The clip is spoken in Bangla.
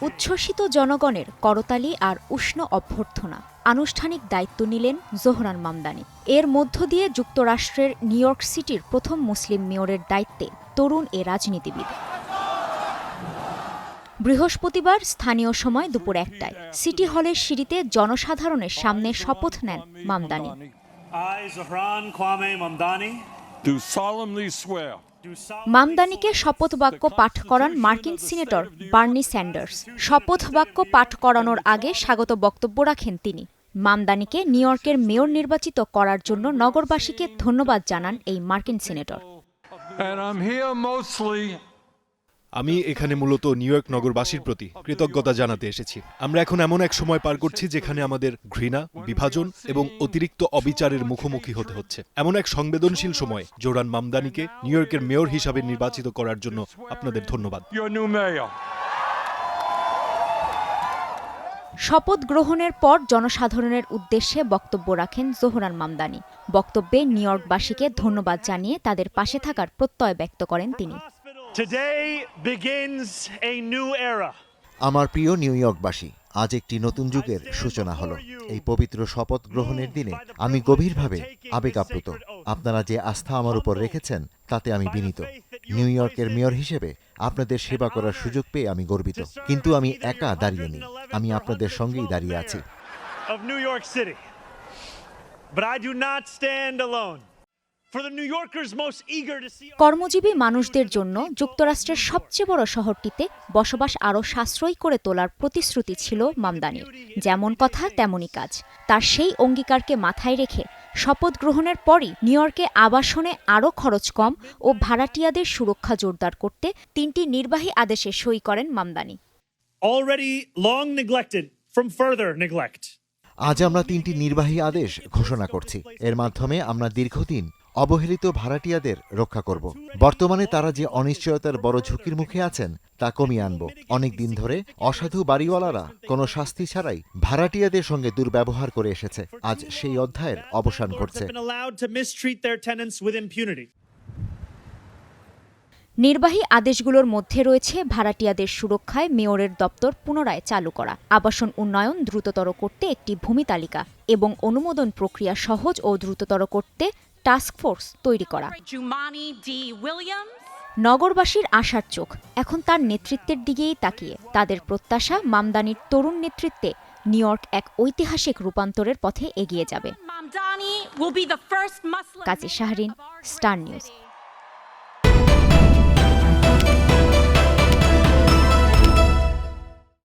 উচ্ছ্বসিত জনগণের করতালি আর উষ্ণ অভ্যর্থনা। আনুষ্ঠানিক দায়িত্ব নিলেন জোহরান মামদানি। এর মধ্য দিয়ে যুক্তরাষ্ট্রের নিউ ইয়র্ক সিটির প্রথম মুসলিম মেয়রের দায়িত্বে তরুণ এ রাজনীতিবিদ। বৃহস্পতিবার স্থানীয় সময় দুপুর ১টায় সিটি হলের সিঁড়িতে জনসাধারণের সামনে শপথ নেন মামদানি। মামদানিকে শপথ বাক্য পাঠ করান মার্কিন সিনেটর বার্নি স্যান্ডার্স। শপথ বাক্য পাঠ করানোর আগে স্বাগত বক্তব্য রাখেন তিনি। মামদানিকে নিউ ইয়র্কের মেয়র নির্বাচিত করার জন্য নগরবাসীকে ধন্যবাদ জানান এই মার্কিন সিনেটর। আমি এখানে মূলত নিউ ইয়র্ক নগরবাসীর প্রতি কৃতজ্ঞতা জানাতে এসেছি। আমরা এখন এমন এক সময় পার করছি যেখানে আমাদের ঘৃণা, বিভাজন এবং অতিরিক্ত অবিচারের মুখোমুখি হতে হচ্ছে। এমন এক সংবেদনশীল সময় জোহরান মামদানিকে নিউ ইয়র্কের মেয়র হিসাবে নির্বাচিত করার জন্য আপনাদের ধন্যবাদ। শপথ গ্রহণের পর জনসাধারণের উদ্দেশ্যে বক্তব্য রাখেন জোহরান মামদানি। বক্তব্যে নিউ ইয়র্কবাসীকে ধন্যবাদ জানিয়ে তাদের পাশে থাকার প্রত্যয় ব্যক্ত করেন তিনি। আমার প্রিয় নিউ ইয়র্কবাসী, আজ একটি নতুন যুগের সূচনা হলো। এই পবিত্র শপথ গ্রহণের দিনে আমি গভীরভাবে আবেগাপ্লুত। আপনারা যে আস্থা আমার উপর রেখেছেন তাতে আমি বিনীত। নিউ ইয়র্কের মেয়র হিসেবে আপনাদের সেবা করার সুযোগ পেয়ে আমি গর্বিত। কিন্তু আমি একা দাঁড়িয়ে নেই, আমি আপনাদের সঙ্গেই দাঁড়িয়ে আছি। কর্মজীবী মানুষদের জন্য যুক্তরাষ্ট্রের সবচেয়ে বড় শহরটিতে বসবাস আরও সাশ্রয়ী করে তোলার প্রতিশ্রুতি ছিল মামদানির। যেমন কথা তেমনই কাজ। তার সেই অঙ্গীকারকে মাথায় রেখে শপথ গ্রহণের পরই নিউ ইয়র্কে আবাসনে আরও খরচ কম ও ভাড়াটিয়াদের সুরক্ষা জোরদার করতে ৩টি নির্বাহী আদেশে সই করেন মামদানি। আজ আমরা ৩টি নির্বাহী আদেশ ঘোষণা করছি। এর মাধ্যমে আমরা দীর্ঘদিন অবহেলিত ভাড়াটিয়াদের রক্ষা করব। বর্তমানে তারা যে অনিশ্চয়তার বড় ঝুঁকির মুখে আছেন তা কমিয়ে আনব। অনেক দিন ধরে অসাধু বাড়িওয়ালারা কোনো শাস্তি ছাড়াই ভাড়াটিয়াদের সঙ্গে দুর্ব্যবহার করে এসেছে। আজ সেই অধ্যায়ের অবসান ঘটছে। নির্বাহী আদেশগুলোর মধ্যে রয়েছে ভাড়াটিয়াদের সুরক্ষায় মেয়রের দপ্তর পুনরায় চালু করা, আবাসন উন্নয়ন দ্রুততর করতে একটি ভূমি তালিকা এবং অনুমোদন প্রক্রিয়া সহজ ও দ্রুততর করতে টাস্কফোর্স তৈরি করা। নগরবাসীর আশার চোখ এখন তার নেতৃত্বের দিকেই তাকিয়ে। তাদের প্রত্যাশা মামদানির তরুণ নেতৃত্বে নিউ ইয়র্ক এক ঐতিহাসিক রূপান্তরের পথে এগিয়ে যাবে। কাজী শাহরিন, স্টার নিউজ।